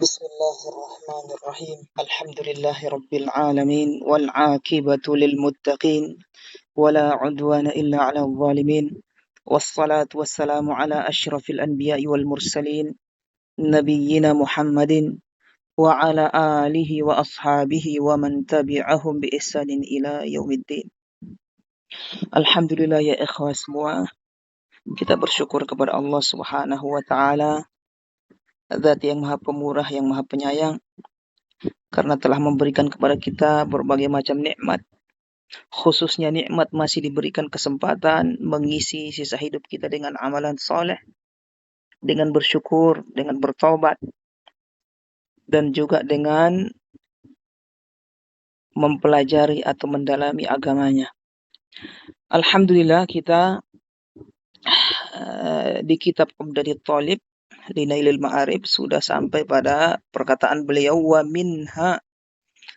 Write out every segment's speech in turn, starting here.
بسم الله الرحمن الرحيم الحمد لله رب العالمين والعاقبة للمتقين ولا عدوان إلا على الظالمين والصلاة والسلام على أشرف الأنبياء والمرسلين نبينا محمد وعلى آله وأصحابه ومن تبعهم بإحسان إلى يوم الدين. Alhamdulillah ya ikhwah semua, kita bersyukur kepada Allah Subhanahu wa taala, Zat yang Maha Pemurah, yang Maha Penyayang, karena telah memberikan kepada kita berbagai macam nikmat, khususnya nikmat masih diberikan kesempatan mengisi sisa hidup kita dengan amalan soleh, dengan bersyukur, dengan bertobat, dan juga dengan mempelajari atau mendalami agamanya. Alhamdulillah kita di kitab Umdatul Thalib Linailil Ma'arif sudah sampai pada perkataan beliau, wa minha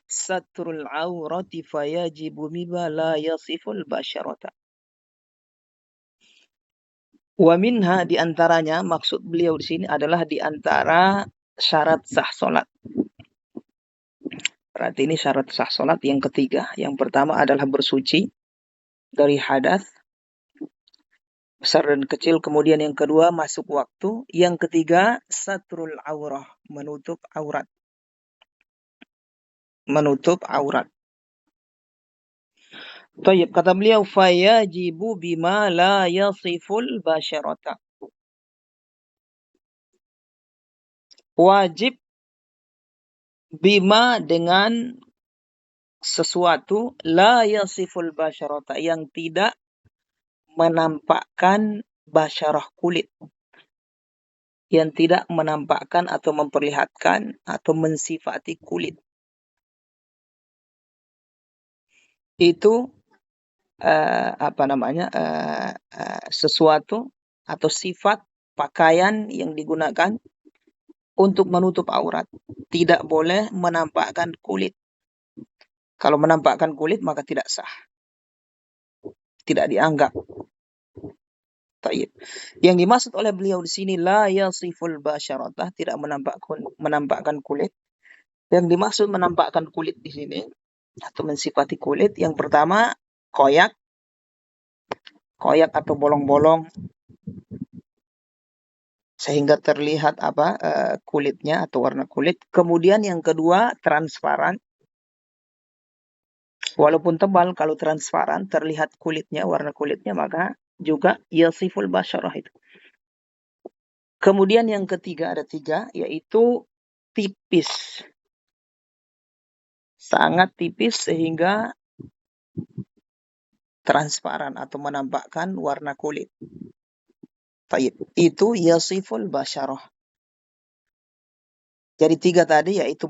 satrul aurati fayajibu mimma la yasiful basyarata. Wa minha, di antaranya, maksud beliau di sini adalah di antara syarat sah salat. Berarti ini syarat sah salat yang ketiga. Yang pertama adalah bersuci dari hadas besar dan kecil, kemudian yang kedua masuk waktu, yang ketiga satrul aurah, menutup aurat. Menutup aurat. Tayyib, kata beliau, fayajibu bima la yasiful basyarata. Wajib bima dengan sesuatu la yasiful basyarata, yang tidak menampakkan basyarah kulit, yang tidak menampakkan atau memperlihatkan atau mensifati kulit. Itu sesuatu atau sifat pakaian yang digunakan untuk menutup aurat. Tidak boleh menampakkan kulit. Kalau menampakkan kulit maka tidak sah, tidak dianggap. Tayyib. Yang dimaksud oleh beliau di sini la yasiful basyaratah, tidak menampakkan kulit. Yang dimaksud menampakkan kulit di sini atau mensifati kulit, yang pertama koyak atau bolong-bolong sehingga terlihat kulitnya atau warna kulit. Kemudian yang kedua transparan, walaupun tebal, kalau transparan terlihat kulitnya, warna kulitnya, maka juga yasiful basyarah itu. Kemudian yang ketiga, ada tiga, yaitu tipis. Sangat tipis sehingga transparan atau menampakkan warna kulit. Taib. Itu yasiful basyarah. Jadi tiga tadi, yaitu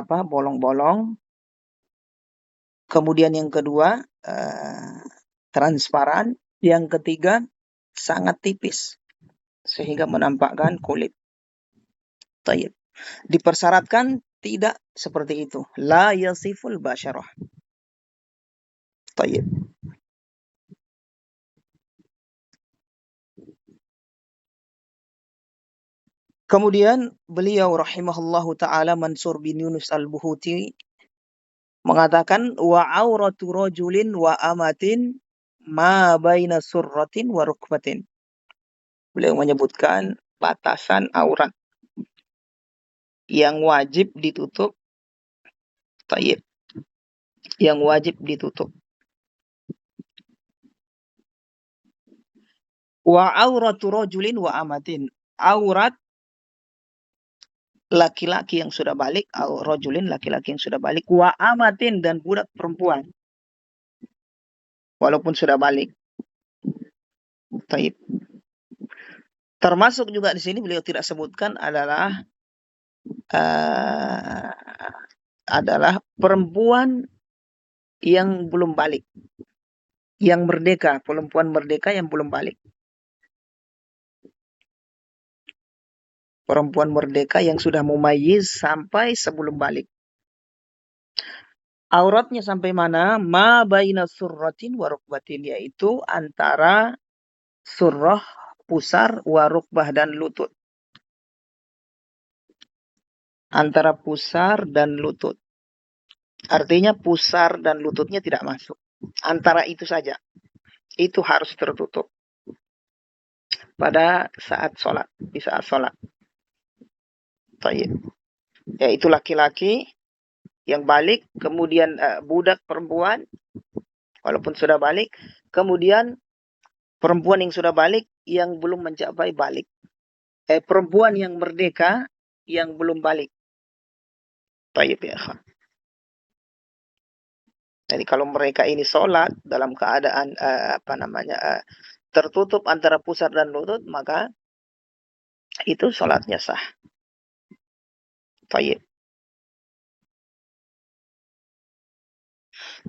bolong-bolong. Kemudian yang kedua transparan. Yang ketiga sangat tipis sehingga menampakkan kulit. Taib. Dipersyaratkan tidak seperti itu. La yasiful basyarah. Taib. Kemudian beliau rahimahullahu ta'ala, Mansur bin Yunus al-Buhuti, mengatakan wa auratu rajulin wa amatin ma baina surratin wa rukbatin. Beliau menyebutkan batasan aurat yang wajib ditutup. Tayyib. Yang wajib ditutup. Wa auratu rajulin wa amatin. Aurat laki-laki yang sudah balik, rajulin laki-laki yang sudah balik, wa amatin dan budak perempuan walaupun sudah balik. Taib. Termasuk juga di sini beliau tidak sebutkan adalah perempuan yang belum balik, yang merdeka, perempuan merdeka yang belum balik. Perempuan merdeka yang sudah mumayyiz sampai sebelum balik. Auratnya sampai mana? Ma baina surratin wa rukbatin, yaitu antara surrah, pusar, wa rukbah, dan lutut. antara pusar dan lutut. Artinya pusar dan lututnya tidak masuk. Antara itu saja. Itu harus tertutup pada saat sholat. Di saat sholat. Yaitu laki-laki yang balik, kemudian budak perempuan, walaupun sudah balik, kemudian perempuan yang sudah balik yang belum mencapai balik. Perempuan yang merdeka yang belum balik. Tayyib ya. Jadi kalau mereka ini sholat dalam keadaan tertutup antara pusar dan lutut, maka itu sholatnya sah. Tayyib.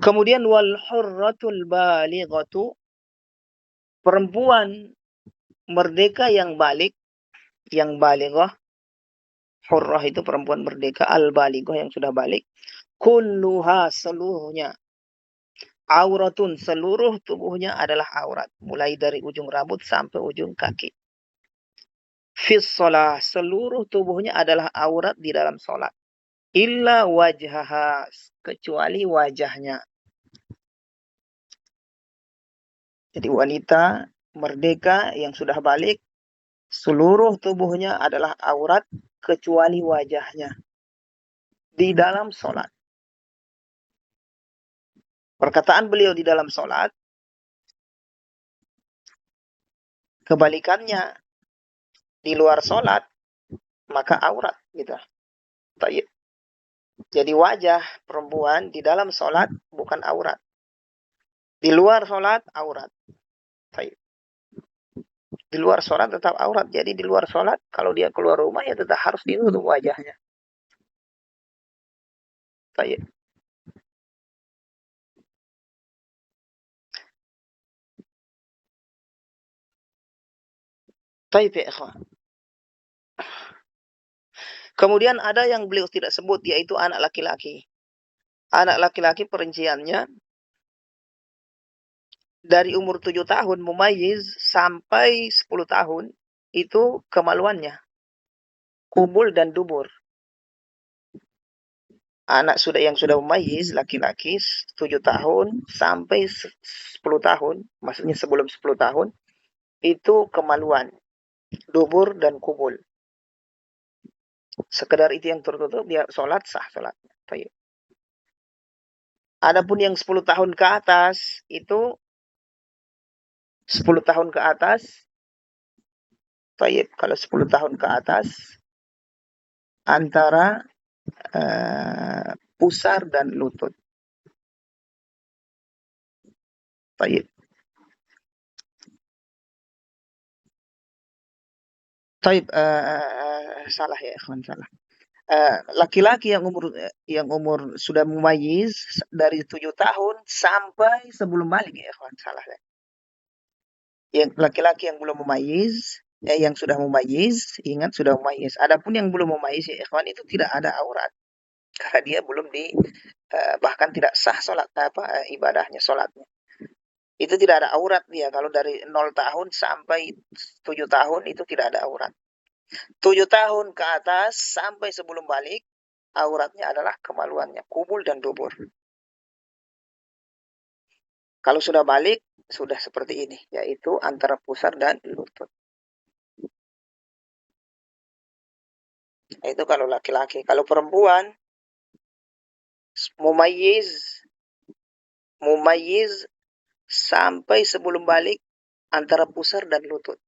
Kemudian wal hurratul balighatu, perempuan merdeka yang balik, yang balighah. Hurrah itu perempuan merdeka, al balighah yang sudah balik. Kulluha, seluruhnya. Auratun, seluruh tubuhnya adalah aurat, mulai dari ujung rambut sampai ujung kaki. Fis shalah, seluruh tubuhnya adalah aurat di dalam sholat. Illa wajhaha, kecuali wajahnya. Jadi wanita merdeka yang sudah balik, seluruh tubuhnya adalah aurat kecuali wajahnya di dalam sholat. Perkataan beliau di dalam sholat, kebalikannya di luar sholat, maka aurat. Gitu. Jadi wajah perempuan di dalam sholat bukan aurat. Di luar sholat, aurat. Di luar sholat tetap aurat. Jadi di luar sholat, kalau dia keluar rumah, ya tetap harus ditutup wajahnya. Tayyib. Tayyib ya ikhwan. Kemudian ada yang beliau tidak sebut, yaitu anak laki-laki. Anak laki-laki perinciannya, dari umur 7 tahun mumayyiz sampai 10 tahun, itu kemaluannya. Kubul dan dubur. Anak yang sudah mumayyiz, laki-laki 7 tahun sampai 10 tahun, maksudnya sebelum 10 tahun, itu kemaluan. Dubur dan kubul. Sekedar itu yang tertutup, dia sholat sah sholatnya. Adapun yang 10 tahun ke atas, itu 10 tahun ke atas, kalau 10 tahun ke atas, antara pusar dan lutut. Salah ya ikhwan, salah. Laki-laki yang umur sudah mumayyiz dari 7 tahun sampai sebelum balik ya ikhwan, salah ya. Yang laki-laki yang belum mumayyiz, yang sudah mumayyiz, ingat sudah mumayyiz. Adapun yang belum mumayyiz ya ikhwan, itu tidak ada aurat. Karena dia belum bahkan tidak sah sholat ibadahnya, sholatnya. Itu tidak ada aurat dia. Kalau dari 0 tahun sampai 7 tahun itu tidak ada aurat. 7 tahun ke atas sampai sebelum balik, auratnya adalah kemaluannya, kubul dan dubur. Kalau sudah balik, sudah seperti ini, yaitu antara pusar dan lutut. Itu kalau laki-laki. Kalau perempuan, mumayyiz sampai sebelum balik antara pusar dan lutut.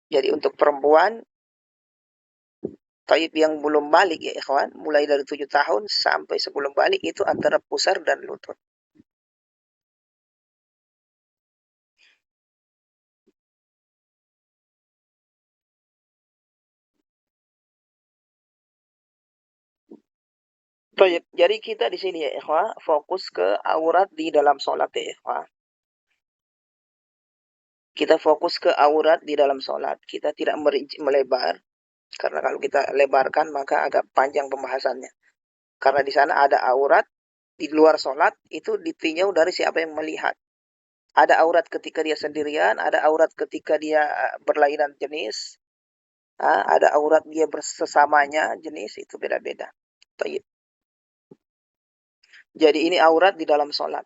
Jadi untuk perempuan, taib yang belum balik ya ikhwan, mulai dari 7 tahun sampai sebelum balik itu antara pusar dan lutut. Jadi kita di sini ya ikhwan, fokus ke aurat di dalam sholat ya ikhwan. Kita fokus ke aurat di dalam sholat. Kita tidak melebar. Karena kalau kita lebarkan maka agak panjang pembahasannya. Karena di sana ada aurat di luar sholat, itu ditinjau dari siapa yang melihat. Ada aurat ketika dia sendirian, ada aurat ketika dia berlainan jenis, Ada aurat dia bersesamanya jenis, itu beda-beda. Jadi ini aurat di dalam sholat.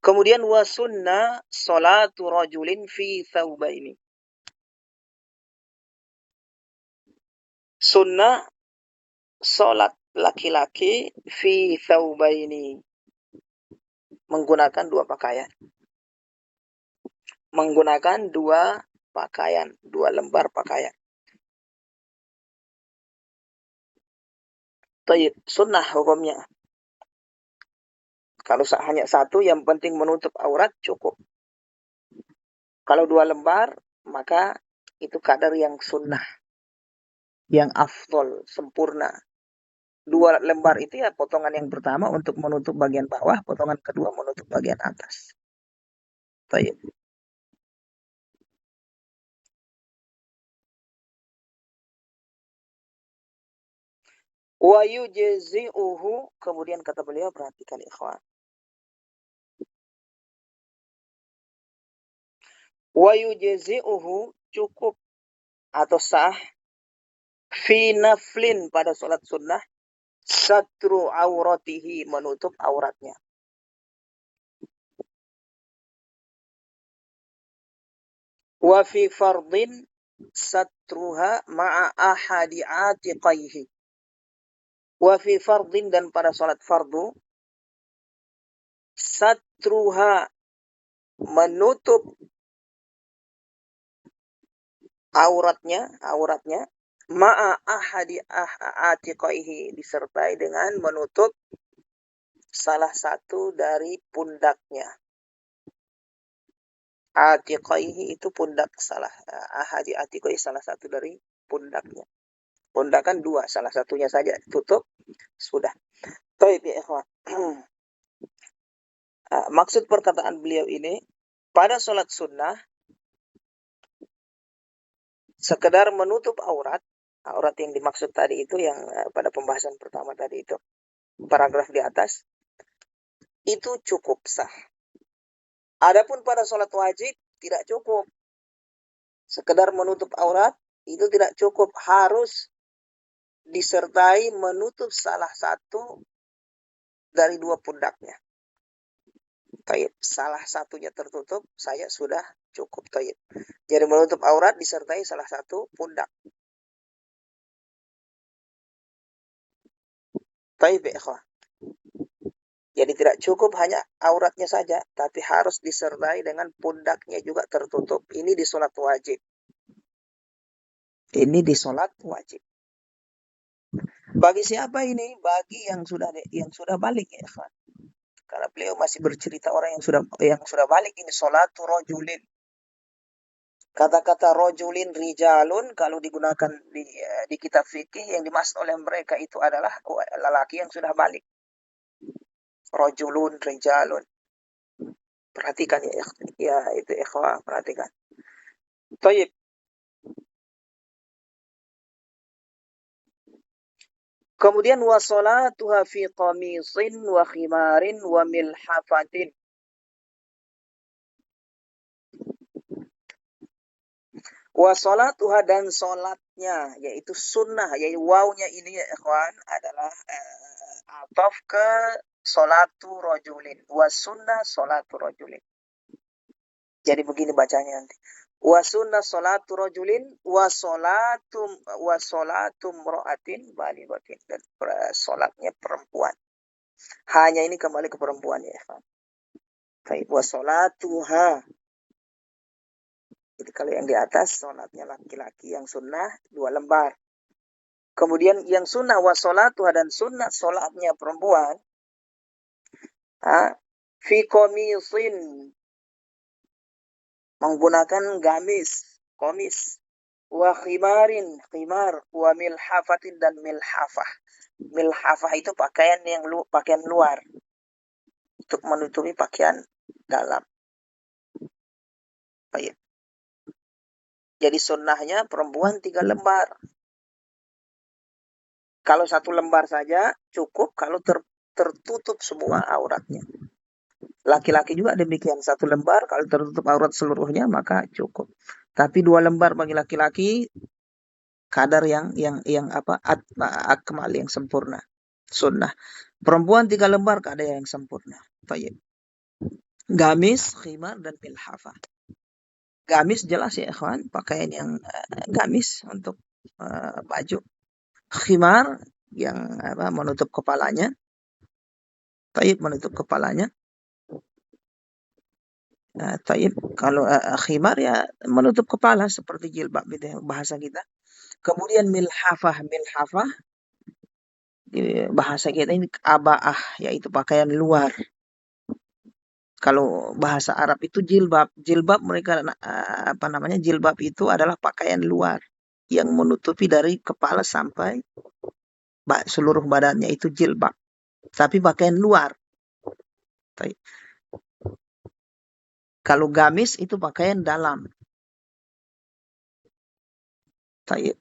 Kemudian wasunna sholatu rajulin fi thawbaini. Sunnah sholat laki-laki fi thawbaini. Menggunakan dua pakaian. Menggunakan dua pakaian, dua lembar pakaian. Tayyib, sunnah hukumnya. Kalau hanya satu, yang penting menutup aurat cukup. Kalau dua lembar, maka itu kadar yang sunnah, yang afdol, sempurna. Dua lembar itu ya potongan yang pertama untuk menutup bagian bawah, potongan kedua menutup bagian atas. Tayyib. Wa yujzi'uhu, kemudian kata beliau, perhatikan ikhwan. Wa yujzi'uhu, cukup atau sah, fi naflin, pada sholat sunnah, satru auratihi, menutup auratnya. Wa fi fardin satruha ma'a ahadi atiqaihi. Wa fi fardin, dan pada sholat fardu, satruha, menutup auratnya ma'a ahadi atiqaihi, disertai dengan menutup salah satu dari pundaknya. Atiqaihi itu pundak, ahadi atiqaihi salah satu dari pundaknya. Pundak kan dua, salah satunya saja tutup, sudah. Baik ya ikhwan. Maksud perkataan beliau ini, pada sholat sunnah, sekedar menutup aurat yang dimaksud tadi itu, yang pada pembahasan pertama tadi itu, paragraf di atas, itu cukup sah. Adapun pada sholat wajib, tidak cukup. Sekedar menutup aurat, itu tidak cukup. Harus disertai menutup salah satu dari dua pundaknya. Taib. Salah satunya tertutup, saya sudah cukup. Taib. Jadi menutup aurat disertai salah satu pundak. Taib ya ikhwah. Jadi tidak cukup hanya auratnya saja, tapi harus disertai dengan pundaknya juga tertutup. Ini di sholat wajib. Ini di sholat wajib. Bagi siapa ini? Bagi yang sudah balik ya ikhwan. Karena beliau masih bercerita orang yang sudah balik, ini sholatu rojulin. Kata-kata rojulin, rijalun, kalau digunakan di kitab fikih, yang dimaksud oleh mereka itu adalah lelaki yang sudah balik. Rojulun, rijalun. Perhatikan ya itu ikhwah, perhatikan. Taib. Kemudian wasolatuha fi qamisin wa khimarin wa milhafatin. Wasolatuha, dan solatnya, yaitu sunnah, yaitu wawnya ini ya ikhwan, adalah ataf ke solatu rojulin. Wasunnah solatu rojulin. Jadi begini bacanya nanti. Wasunnah solatu rojulin, wasolatum ro'atin baligotin. Dan solatnya perempuan. Hanya ini kembali ke perempuan ya ikhwan. Baik, wasolatuha. Jadi kalau yang di atas solatnya laki-laki, yang sunnah 2 lembar. Kemudian yang sunnah wasolatuha, dan sunnah solatnya perempuan, fi komisin, menggunakan komis, wa khimarin, khimar, wa milhafatin, dan milhafah. Milhafah itu pakaian luar untuk menutupi pakaian dalam. Baik. Jadi sunnahnya perempuan 3 lembar. Kalau 1 lembar saja cukup kalau tertutup semua auratnya. Laki-laki juga demikian, 1 lembar kalau tertutup aurat seluruhnya maka cukup. Tapi 2 lembar bagi laki-laki kadar yang akmal, yang sempurna, sunnah. Perempuan 3 lembar kadar yang sempurna. Tayyib. Gamis, khimar, dan milhafah. Gamis jelas ya ikhwan, pakaian yang gamis untuk baju. Khimar yang menutup kepalanya. Tayyib, menutup kepalanya. Tayyib, kalau khimar ya menutup kepala seperti jilbab gitu ya, bahasa kita. Kemudian milhafah bahasa kita ini abaah, yaitu pakaian luar. Kalau bahasa Arab itu jilbab. Jilbab mereka jilbab itu adalah pakaian luar yang menutupi dari kepala sampai seluruh badannya, itu jilbab. Tapi pakaian luar. Tayyib. Kalau gamis itu pakaian dalam. Tayyib.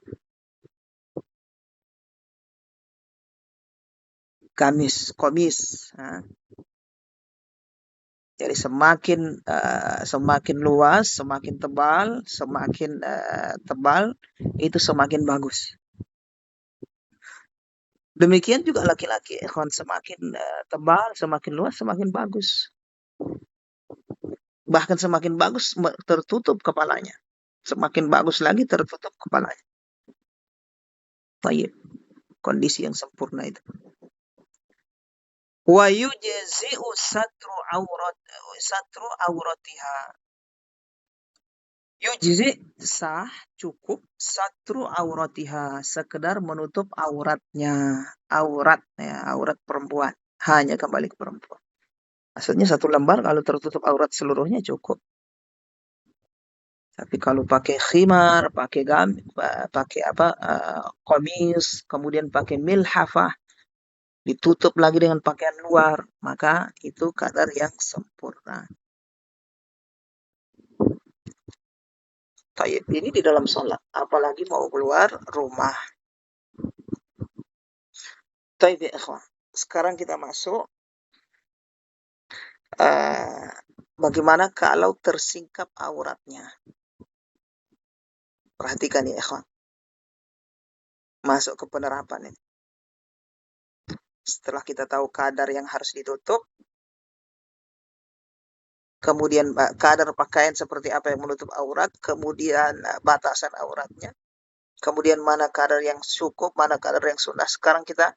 Gamis, komis. Jadi semakin luas, semakin tebal, itu semakin bagus. Demikian juga laki-laki, semakin tebal, semakin luas, semakin bagus. Bahkan semakin bagus tertutup kepalanya. Semakin bagus lagi tertutup kepalanya. Tayyib. Kondisi yang sempurna itu. Wa yujzi'u satru auratiha. Yujzi, sah, cukup, satru auratiha, sekedar menutup auratnya. Aurat perempuan. Hanya kembali ke perempuan. Maksudnya 1 lembar kalau tertutup aurat seluruhnya cukup. Tapi kalau pakai khimar, pakai komis, kemudian pakai milhafah, ditutup lagi dengan pakaian luar, maka itu kadar yang sempurna. Tayyib, ini di dalam sholat, apalagi mau keluar rumah. Tayyib ya ikhwan. Sekarang kita masuk bagaimana kalau tersingkap auratnya. Perhatikan ya ikhwan. Masuk ke penerapan ini. Setelah kita tahu kadar yang harus ditutup, kemudian kadar pakaian seperti apa yang menutup aurat, kemudian batasan auratnya, kemudian mana kadar yang cukup, mana kadar yang sunnah. Sekarang kita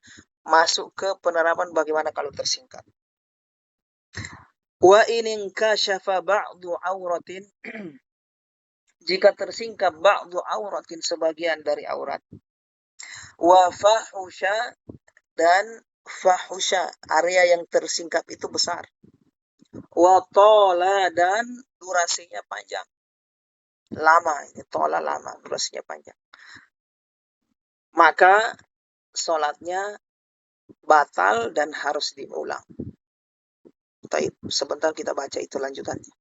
masuk ke penerapan bagaimana kalau tersingkap. Wa in inkashafa ba'du auratin, jika tersingkap ba'du auratin, sebagian dari aurat, wa fahusha, dan fahusha, area yang tersingkap itu besar, wa tola, dan durasinya panjang, lama, tola lama, durasinya panjang, maka sholatnya batal dan harus diulang. Sebentar kita baca itu lanjutannya.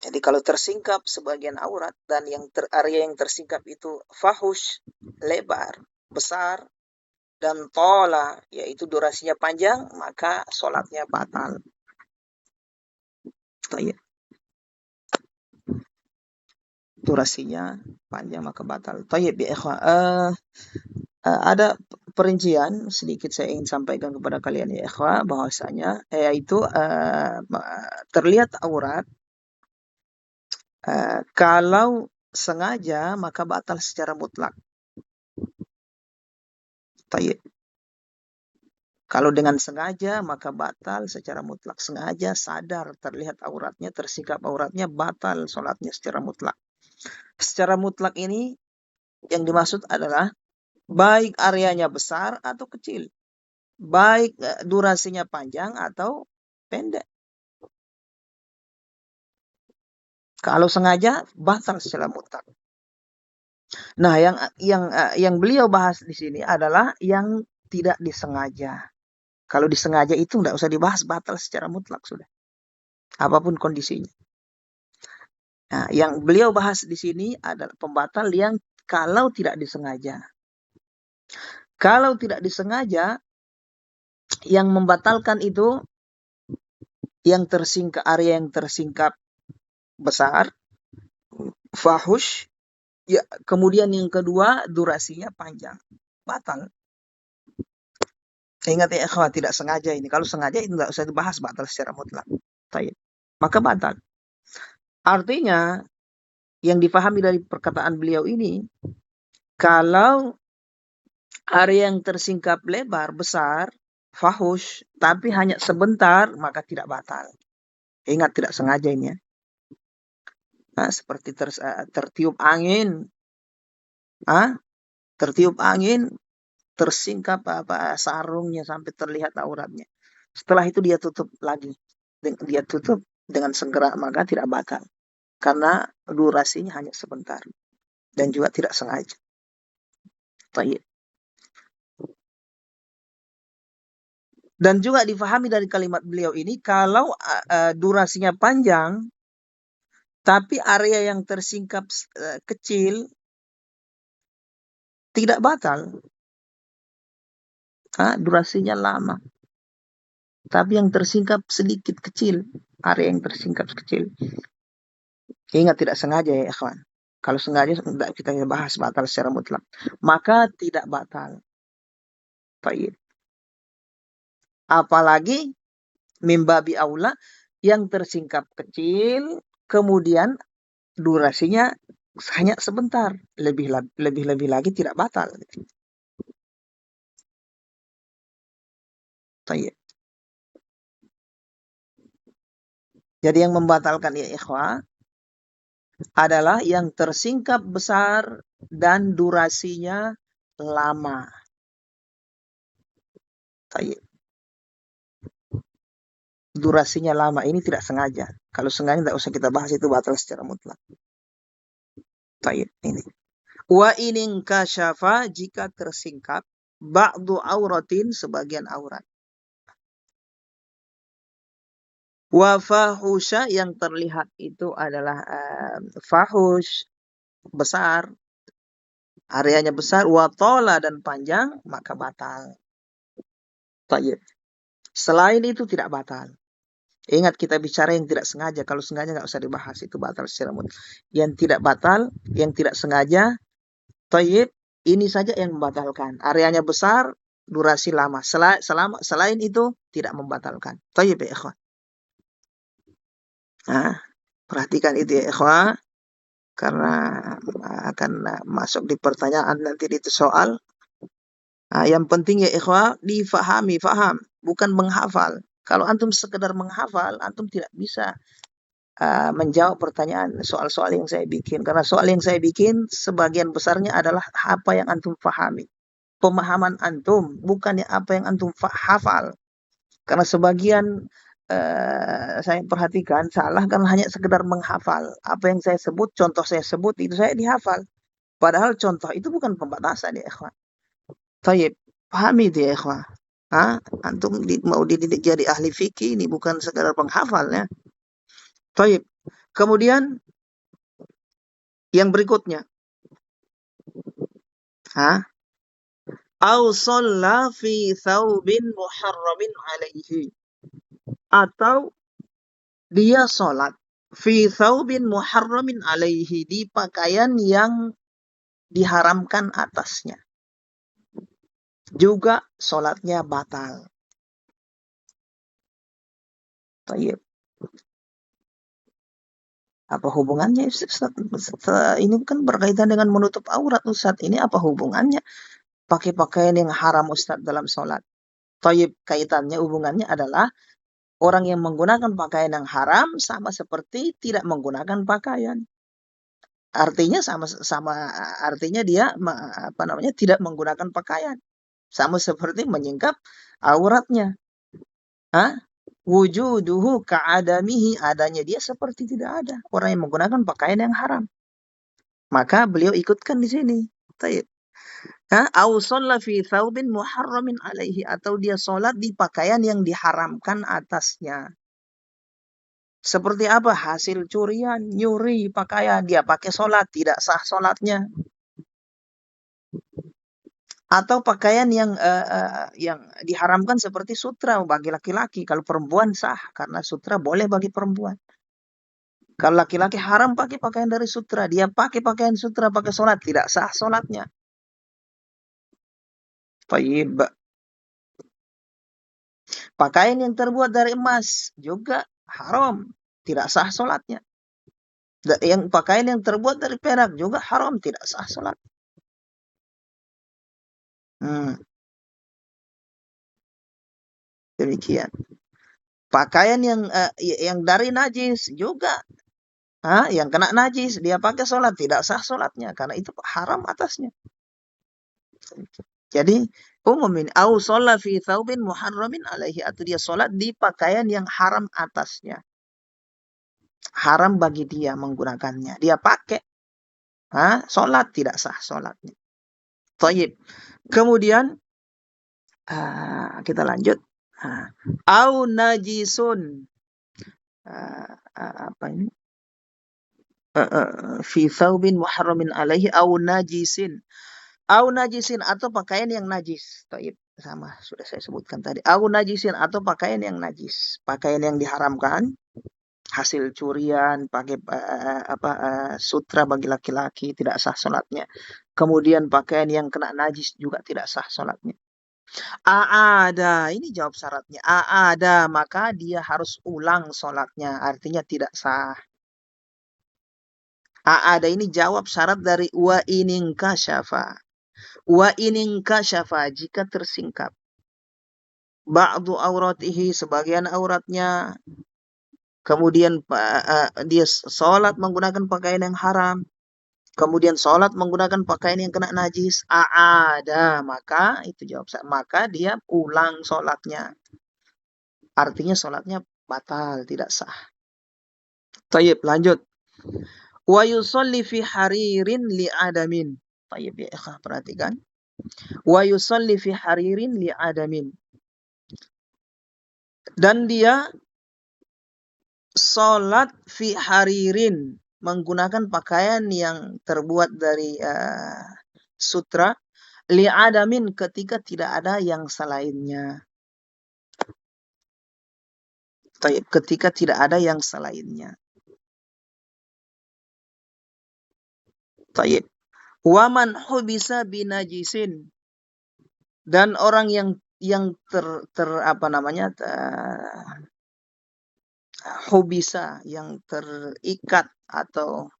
Jadi kalau tersingkap sebagian aurat dan area yang tersingkap itu fahush, lebar, besar, dan tola, yaitu durasinya panjang, maka sholatnya batal. Durasinya panjang maka batal. Tayyib ya ikhwan. Ada perincian sedikit saya ingin sampaikan kepada kalian ya ikhwan, bahwasanya yaitu terlihat aurat kalau sengaja maka batal secara mutlak. Tayyib. Kalau dengan sengaja maka batal secara mutlak. Sengaja, sadar, terlihat auratnya, tersingkap auratnya, batal sholatnya secara mutlak. Secara mutlak ini yang dimaksud adalah baik areanya besar atau kecil, baik durasinya panjang atau pendek. Kalau sengaja batal secara mutlak. Nah, yang beliau bahas di sini adalah yang tidak disengaja. Kalau disengaja itu tidak usah dibahas, batal secara mutlak sudah. Apapun kondisinya. Nah, yang beliau bahas di sini adalah pembatal yang kalau tidak disengaja. Kalau tidak disengaja, yang membatalkan itu area yang tersingkap besar, fahush, Ya, kemudian yang kedua, durasinya panjang. Batal. Ingat ya, ikhwah, tidak sengaja ini. Kalau sengaja itu nggak usah dibahas, batal secara mutlak. Taib. Maka batal. Artinya, yang difahami dari perkataan beliau ini, kalau area yang tersingkap lebar, besar, fahush, tapi hanya sebentar, maka tidak batal. Ingat, tidak sengaja ini ya. Nah, seperti tertiup angin, tertiup angin, tersingkap sarungnya sampai terlihat auratnya. Setelah itu dia tutup lagi. Dia tutup dengan segera, maka tidak batal. Karena durasinya hanya sebentar. Dan juga tidak sengaja. Baik. Dan juga difahami dari kalimat beliau ini, kalau durasinya panjang, tapi area yang tersingkap kecil, tidak batal. Durasinya lama. Tapi yang tersingkap sedikit kecil, area yang tersingkap kecil. Ingat, tidak sengaja ya ikhwan. Kalau sengaja tidak kita bahas batal secara mutlak. Maka tidak batal. Baik. Apalagi mimbabi aula yang tersingkap kecil, kemudian durasinya hanya sebentar. Lebih lagi tidak batal. Baik. Jadi yang membatalkan ya ikhwah adalah yang tersingkap besar dan durasinya lama. Baik. Durasinya lama ini tidak sengaja. Kalau sengaja tidak usah kita bahas, itu batal secara mutlak. Baik, ini. Wa inin kasyafa, jika tersingkap ba'du auratin, sebagian aurat. Wa fahusya, yang terlihat itu adalah fahush, besar, areanya besar, wa tola, dan panjang, maka batal. Baik. Selain itu tidak batal. Ingat, kita bicara yang tidak sengaja. Kalau sengaja nggak usah dibahas, itu batal secara mutlak. Yang tidak batal, yang tidak sengaja, tayyib, ini saja yang membatalkan. Areanya besar, durasi lama. Selain itu tidak membatalkan. Tayyib ya ikhwan. Nah, perhatikan itu ya ikhwan, karena akan masuk di pertanyaan nanti itu soal. Yang penting ya ikhwan, difahami, faham, bukan menghafal. Kalau antum sekedar menghafal, antum tidak bisa menjawab pertanyaan soal-soal yang saya bikin. Karena soal yang saya bikin sebagian besarnya adalah apa yang antum fahami. Pemahaman antum, bukannya apa yang antum hafal. Karena sebagian saya perhatikan salah kan hanya sekedar menghafal. Apa yang saya sebut, contoh saya sebut, itu saya dihafal. Padahal contoh itu bukan pembatasan ya ikhwan. Tayyib, pahami itu ya ikhwan. Antum mau dididik jadi ahli fikih, ini bukan sekedar penghafal ya. Tayyib. Kemudian yang berikutnya. Au shalla fi thawbin muharramin alaihi. Atau dia sholat fi thawbin muharramin alaihi, di pakaian yang diharamkan atasnya. Juga sholatnya batal. Tayyib. Apa hubungannya Ustaz? Ini kan berkaitan dengan menutup aurat Ustaz. Ini apa hubungannya? Pakai pakaian yang haram Ustaz dalam sholat. Tayyib, kaitannya, hubungannya adalah orang yang menggunakan pakaian yang haram sama seperti tidak menggunakan pakaian. Artinya artinya dia tidak menggunakan pakaian. Sama seperti menyingkap auratnya. Wujuduhu ka'adamihi, adanya dia seperti tidak ada. Orang yang menggunakan pakaian yang haram. Maka beliau ikutkan di sini. Taib. Au shalla fi thawbin muharramin alaihi, atau dia sholat di pakaian yang diharamkan atasnya. Seperti apa? Hasil curian, nyuri pakaian, dia pakai sholat, tidak sah sholatnya. Atau pakaian yang diharamkan seperti sutra bagi laki-laki. Kalau perempuan sah, karena sutra boleh bagi perempuan. Kalau laki-laki haram pakai pakaian dari sutra, dia pakai pakaian sutra pakai sholat, tidak sah sholatnya. Tayyib. Pakaian yang terbuat dari emas juga haram, tidak sah sholatnya. Yang pakaian yang terbuat dari perak juga haram, tidak sah sholat. Demikian. Pakaian yang dari najis juga, yang kena najis dia pakai sholat, tidak sah sholatnya karena itu haram atasnya. Jadi umum ini, au sholat fi thawbin muharramin alaihi, atau dia sholat di pakaian yang haram atasnya. Haram bagi dia menggunakannya. Dia pakai, sholat tidak sah sholatnya. Tayyib. Kemudian kita lanjut. Au najisun. Apa ini? Fi thawbin muharramin alaihi au najisin. Au najisin atau pakaian yang najis. Taib. Sama sudah saya sebutkan tadi. Au najisin atau pakaian yang najis. Pakaian yang diharamkan, hasil curian, pakai sutra bagi laki-laki tidak sah sholatnya. Kemudian pakaian yang kena najis juga tidak sah sholatnya. Ada, ini jawab syaratnya. Ada, maka dia harus ulang sholatnya. Artinya tidak sah. Ada ini jawab syarat dari wa inin kasyafa. Wa inin kasyafa, jika tersingkap. Ba'du auratihi, sebagian auratnya. Kemudian dia sholat menggunakan pakaian yang haram. Kemudian sholat menggunakan pakaian yang kena najis. Ada, maka itu jawab syarat. Maka dia ulang sholatnya. Artinya sholatnya batal, tidak sah. Tayyib, lanjut. Wa yusalli fi haririn li'adamin. Tayyib ya ikhwah, perhatikan. Wa yusalli fi haririn li'adamin. Dan dia sholat fi haririn, menggunakan pakaian yang terbuat dari sutra, li'adamin, ketika tidak ada yang selainnya. Tayyib, ketika tidak ada yang selainnya. Tayyib. Waman hubisa binajisin, dan orang yang hubisa, yang terikat, atau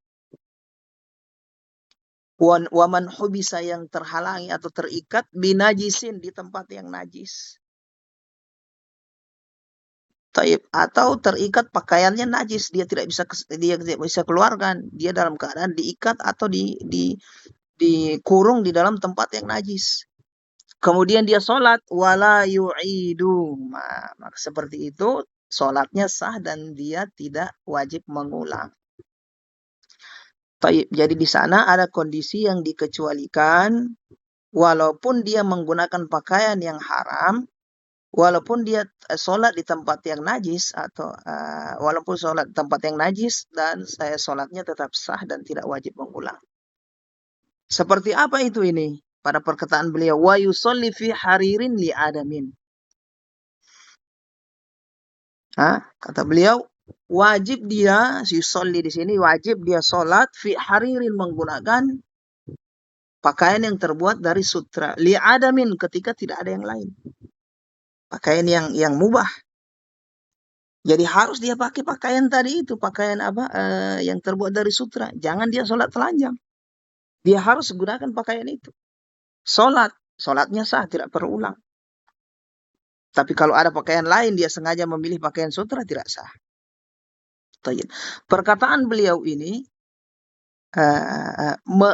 waman hubisa, yang terhalangi atau terikat, binajisin, di tempat yang najis. Taib, atau terikat pakaiannya najis, dia tidak bisa keluarkan, dia dalam keadaan diikat atau dikurung di dalam tempat yang najis. Kemudian dia sholat, wala yu'idu, maka seperti itu sholatnya sah dan dia tidak wajib mengulang. Taib, jadi di sana ada kondisi yang dikecualikan, walaupun dia menggunakan pakaian yang haram, walaupun dia sholat di tempat yang najis, atau walaupun sholat di tempat yang najis, dan sholatnya tetap sah dan tidak wajib mengulang. Seperti apa itu ini? Pada perkataan beliau, wa yusalli fi haririn li'adamin. Kata beliau, wajib dia, yusalli di sini, wajib dia sholat fi haririn, menggunakan pakaian yang terbuat dari sutra, li'adamin, ketika tidak ada yang lain. Pakaian yang mubah. Jadi harus dia pakai pakaian tadi itu, pakaian yang terbuat dari sutra. Jangan dia sholat telanjang. Dia harus gunakan pakaian itu. Sholatnya sah, tidak perlu ulang. Tapi kalau ada pakaian lain, dia sengaja memilih pakaian sutra, tidak sah. Perkataan beliau ini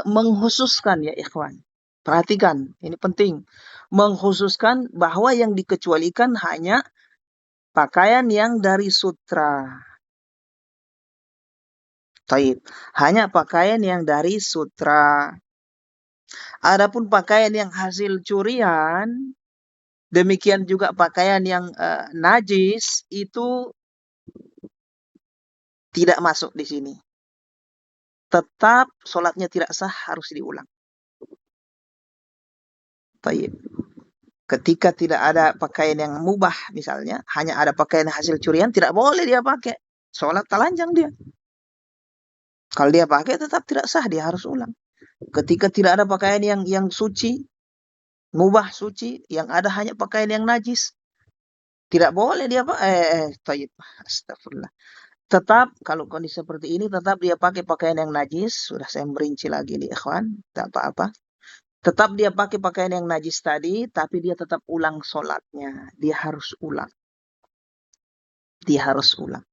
mengkhususkan ya ikhwan. Perhatikan, ini penting. Mengkhususkan bahwa yang dikecualikan hanya pakaian yang dari sutra. Taib. Hanya pakaian yang dari sutra. Adapun pakaian yang hasil curian, demikian juga pakaian yang najis, itu tidak masuk di sini. Tetap sholatnya tidak sah, harus diulang. Taib. Ketika tidak ada pakaian yang mubah, misalnya, hanya ada pakaian hasil curian, tidak boleh dia pakai. Sholat telanjang dia. Kalau dia pakai tetap tidak sah, dia harus ulang. Ketika tidak ada pakaian yang suci, mubah suci, yang ada hanya pakaian yang najis, tidak boleh dia tayyib. Astagfirullah. Tetap kalau kondisi seperti ini tetap dia pakai pakaian yang najis. Sudah saya merinci lagi nih ikhwan, tak apa-apa. Tetap dia pakai pakaian yang najis tadi, tapi dia tetap ulang sholatnya. Dia harus ulang. Dia harus ulang.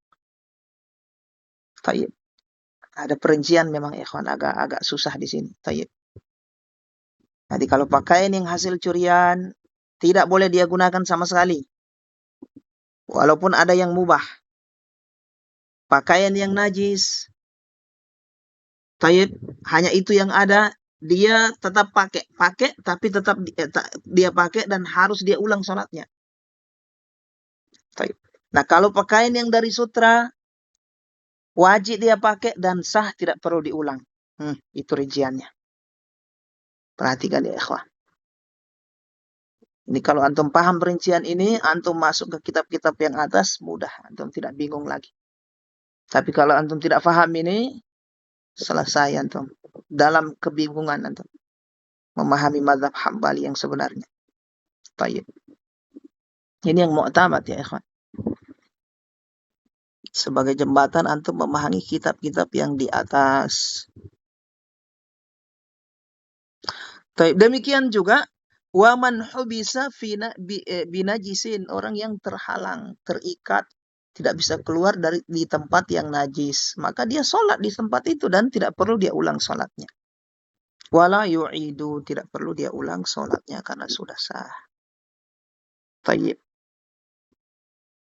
Tayyib. Ada perincian memang ikhwan, agak susah di sini. Tayyib. Jadi kalau pakaian yang hasil curian tidak boleh dia gunakan sama sekali. Walaupun ada yang mubah. Pakaian yang najis, tayyib, hanya itu yang ada, dia tetap pakai tapi tetap dia pakai dan harus dia ulang sholatnya. Tayyib. Nah, kalau pakaian yang dari sutra wajib dia pakai dan sah, tidak perlu diulang. Itu rinciannya. Perhatikan ya ikhwan. Ini kalau antum paham perincian ini, antum masuk ke kitab-kitab yang atas, mudah. Antum tidak bingung lagi. Tapi kalau antum tidak paham ini, selesai antum. Dalam kebingungan antum. Memahami mazhab Hambali yang sebenarnya. Tayyib. Ini yang mu'tamad ya ikhwan. Sebagai jembatan antum memahami kitab-kitab yang di atas. Tayyib. Demikian juga waman hubisa binajisin, orang yang terhalang, terikat, tidak bisa keluar di tempat yang najis, maka dia sholat di tempat itu dan tidak perlu dia ulang sholatnya. Wala yu'idu, tidak perlu dia ulang sholatnya karena sudah sah. Tayyib.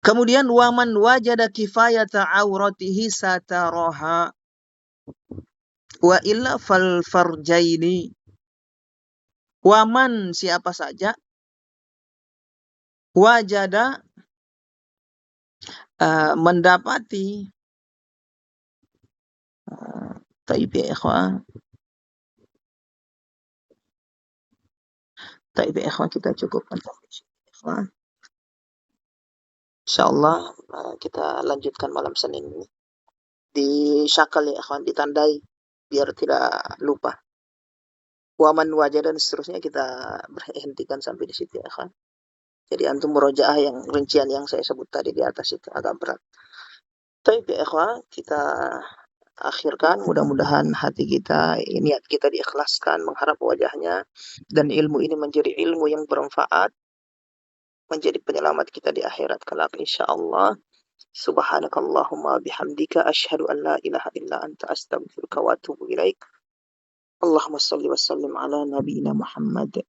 Kemudian waman wajada kifayata auratihi sataraha wa illa fal farjaini. Waman, siapa saja, wajada, mendapati, taib ya ikhwan. Taib ya ikhwan, kita cukupkan sampai sini ikhwan. Insyaallah kita lanjutkan malam Senin ini. Di syakal ya ikhwan, ditandai biar tidak lupa. Waman wajada dan seterusnya kita berhentikan sampai di situ ya ikhwan. Jadi antum murojaah yang rincian yang saya sebut tadi di atas itu agak berat. Taib ya ikhwan, kita akhirkan, mudah-mudahan hati kita, niat kita diikhlaskan mengharap wajahnya, dan ilmu ini menjadi ilmu yang bermanfaat, menjadi penyelamat kita di akhirat kelak insyaallah. Subhanakallahumma bihamdika asyhadu an la ilaha illa anta astaghfiruka wa atubu ilaik. Allahumma shalli wa sallim ala nabiyyina Muhammad.